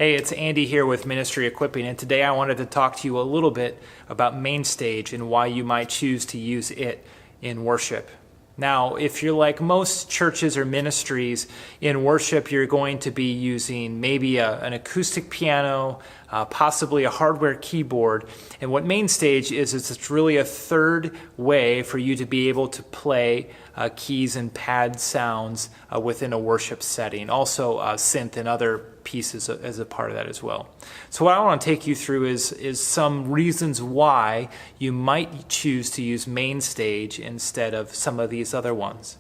Hey, it's Andy here with Ministry Equipping, and today I wanted to talk to you a little bit about Mainstage and why you might choose to use it in worship. Now, if you're like most churches or ministries in worship, you're going to be using maybe an acoustic piano, possibly a hardware keyboard. And what Mainstage is it's really a third way for you to be able to play keys and pad sounds within a worship setting. Also synth and other pieces as a part of that as well. So what I want to take you through is some reasons why you might choose to use Mainstage instead of some of these other ones.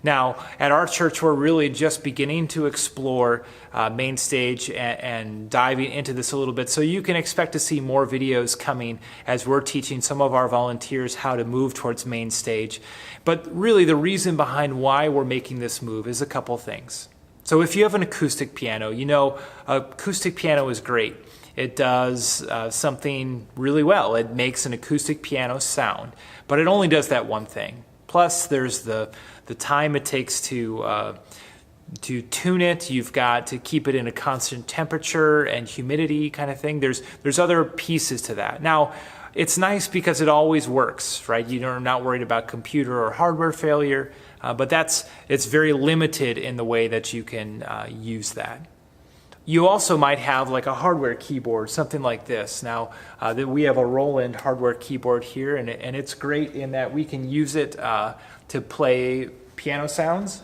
Now, at our church, we're really just beginning to explore Mainstage and diving into this a little bit. So you can expect to see more videos coming as we're teaching some of our volunteers how to move towards Mainstage. But really, the reason behind why we're making this move is a couple things. So if you have an acoustic piano, you know acoustic piano is great. It does something really well. It makes an acoustic piano sound, but it only does that one thing. Plus, there's the time it takes to tune it. You've got to keep it in a constant temperature and humidity kind of thing. There's other pieces to that. Now, it's nice because it always works, right? You're not worried about computer or hardware failure, but it's very limited in the way that you can use that. You also might have like a hardware keyboard, something like this. Now, we have a Roland hardware keyboard here, and it's great in that we can use it to play piano sounds.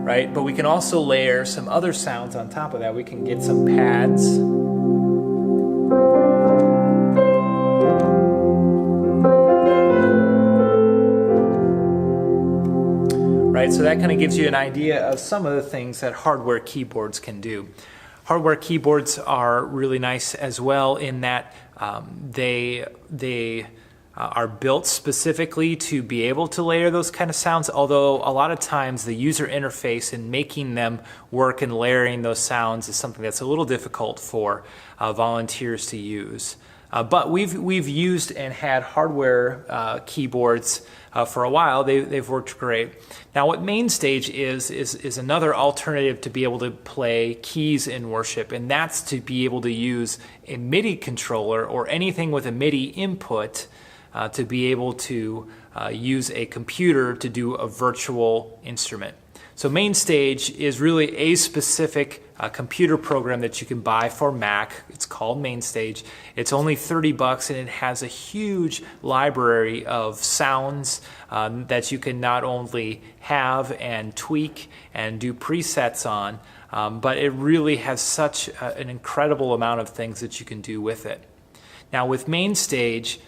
Right? But we can also layer some other sounds on top of that. We can get some pads. Right? So that kind of gives you an idea of some of the things that hardware keyboards can do. Hardware keyboards are really nice as well in that they are built specifically to be able to layer those kind of sounds, although a lot of times the user interface and making them work and layering those sounds is something that's a little difficult for volunteers to use. But we've used and had hardware keyboards for a while. They've worked great. Now what Mainstage is another alternative to be able to play keys in worship, and that's to be able to use a MIDI controller or anything with a MIDI input to be able to use a computer to do a virtual instrument. So Mainstage is really a specific computer program that you can buy for Mac. It's called Mainstage. It's only $30 and it has a huge library of sounds that you can not only have and tweak and do presets on, but it really has such an incredible amount of things that you can do with it. Now with Mainstage,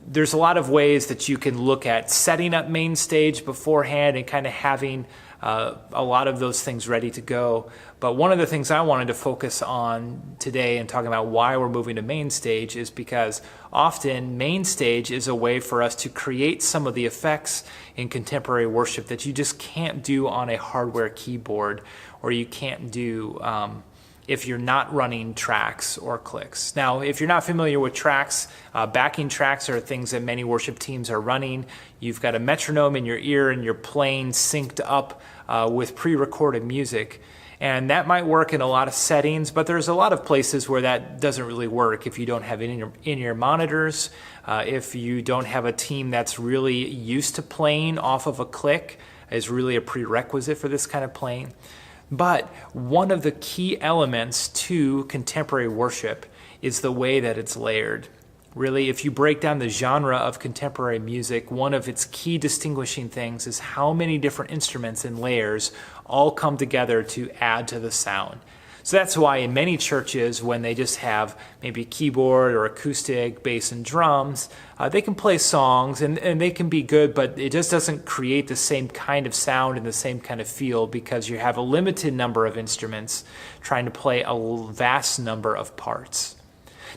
there's a lot of ways that you can look at setting up Mainstage beforehand and kind of having a lot of those things ready to go. But one of the things I wanted to focus on today and talking about why we're moving to Mainstage is because often Mainstage is a way for us to create some of the effects in contemporary worship that you just can't do on a hardware keyboard, or you can't do if you're not running tracks or clicks. Now, if you're not familiar with tracks, backing tracks are things that many worship teams are running. You've got a metronome in your ear and you're playing synced up with pre-recorded music. And that might work in a lot of settings, but there's a lot of places where that doesn't really work if you don't have in-ear monitors, if you don't have a team that's really used to playing off of a click is really a prerequisite for this kind of playing. But one of the key elements to contemporary worship is the way that it's layered. Really, if you break down the genre of contemporary music, one of its key distinguishing things is how many different instruments and layers all come together to add to the sound. So that's why in many churches, when they just have maybe keyboard or acoustic, bass and drums, they can play songs and they can be good, but it just doesn't create the same kind of sound and the same kind of feel because you have a limited number of instruments trying to play a vast number of parts.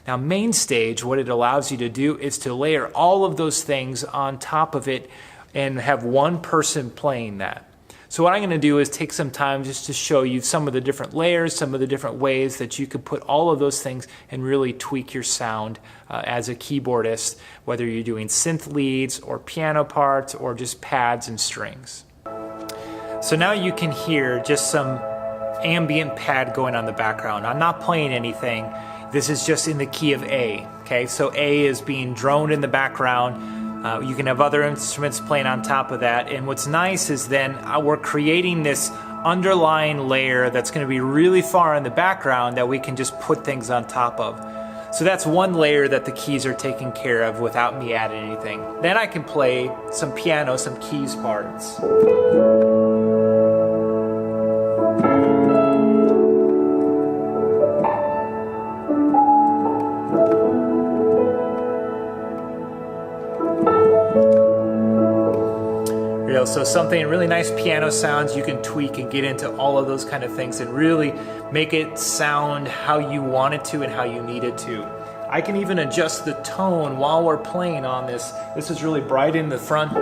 Now, Mainstage, what it allows you to do is to layer all of those things on top of it and have one person playing that. So what I'm going to do is take some time just to show you some of the different layers, some of the different ways that you could put all of those things and really tweak your sound as a keyboardist, whether you're doing synth leads or piano parts or just pads and strings. So now you can hear just some ambient pad going on in the background. I'm not playing anything. This is just in the key of A. Okay, so A is being droned in the background. You can have other instruments playing on top of that. And what's nice is then we're creating this underlying layer that's going to be really far in the background that we can just put things on top of. So that's one layer that the keys are taking care of without me adding anything. Then I can play some piano, some keys parts. So something really nice piano sounds, you can tweak and get into all of those kind of things and really make it sound how you want it to and how you need it to. I can even adjust the tone while we're playing on this. This is really bright in the front.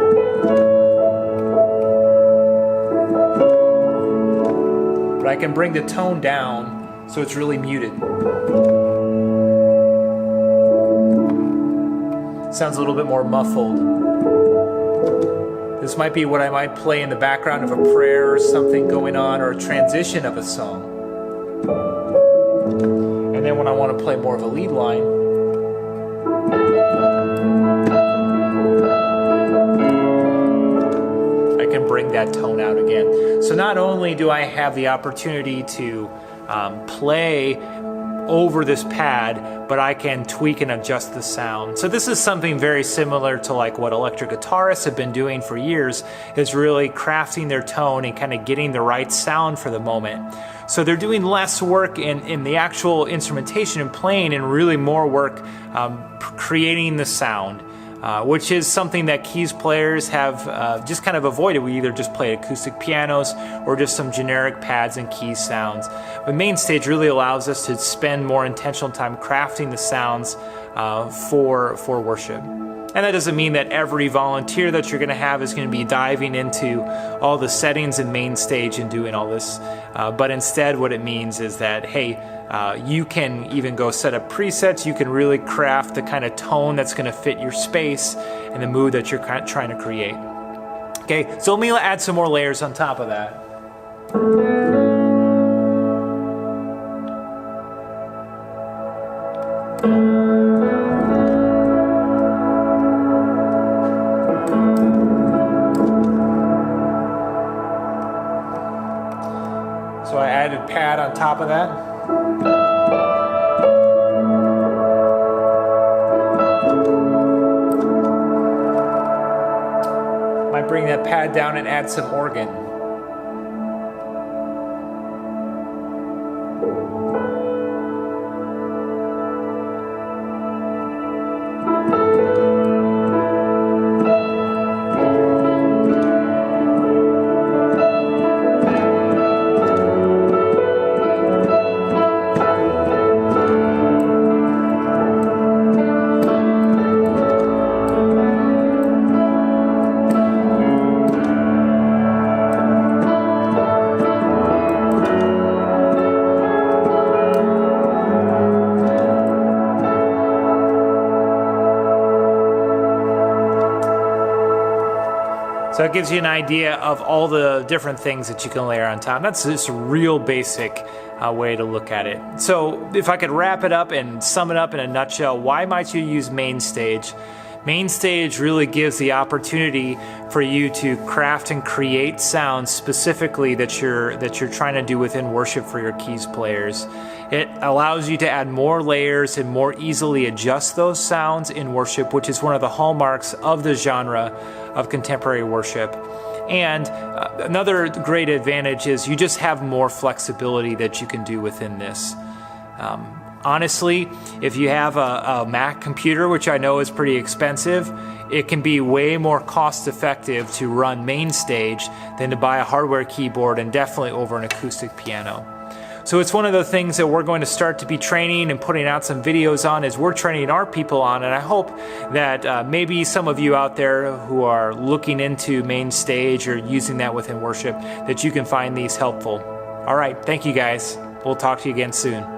But I can bring the tone down so it's really muted. Sounds a little bit more muffled. This might be what I might play in the background of a prayer or something going on, or a transition of a song. And then when I want to play more of a lead line, I can bring that tone out again. So not only do I have the opportunity to play over this pad, but I can tweak and adjust the sound. So this is something very similar to like what electric guitarists have been doing for years, is really crafting their tone and kind of getting the right sound for the moment. So they're doing less work in the actual instrumentation and playing, and really more work creating the sound. Which is something that keys players have just kind of avoided. We either just play acoustic pianos or just some generic pads and keys sounds. But Mainstage really allows us to spend more intentional time crafting the sounds for worship. And that doesn't mean that every volunteer that you're going to have is going to be diving into all the settings in Mainstage and doing all this. But instead what it means is that, hey, you can even go set up presets. You can really craft the kind of tone that's going to fit your space and the mood that you're trying to create. Okay, so let me add some more layers on top of that. So I added pad on top of that. Might bring that pad down and add some organ. So it gives you an idea of all the different things that you can layer on top. That's just a real basic way to look at it. So if I could wrap it up and sum it up in a nutshell, why might you use Mainstage? Mainstage really gives the opportunity for you to craft and create sounds specifically that you're trying to do within worship for your keys players. It allows you to add more layers and more easily adjust those sounds in worship, which is one of the hallmarks of the genre of contemporary worship. And another great advantage is you just have more flexibility that you can do within this. Honestly, if you have a Mac computer, which I know is pretty expensive, it can be way more cost effective to run Mainstage than to buy a hardware keyboard, and definitely over an acoustic piano. So it's one of the things that we're going to start to be training and putting out some videos on, as we're training our people on, and I hope that maybe some of you out there who are looking into Mainstage or using that within worship, that you can find these helpful. All right, thank you guys. We'll talk to you again soon.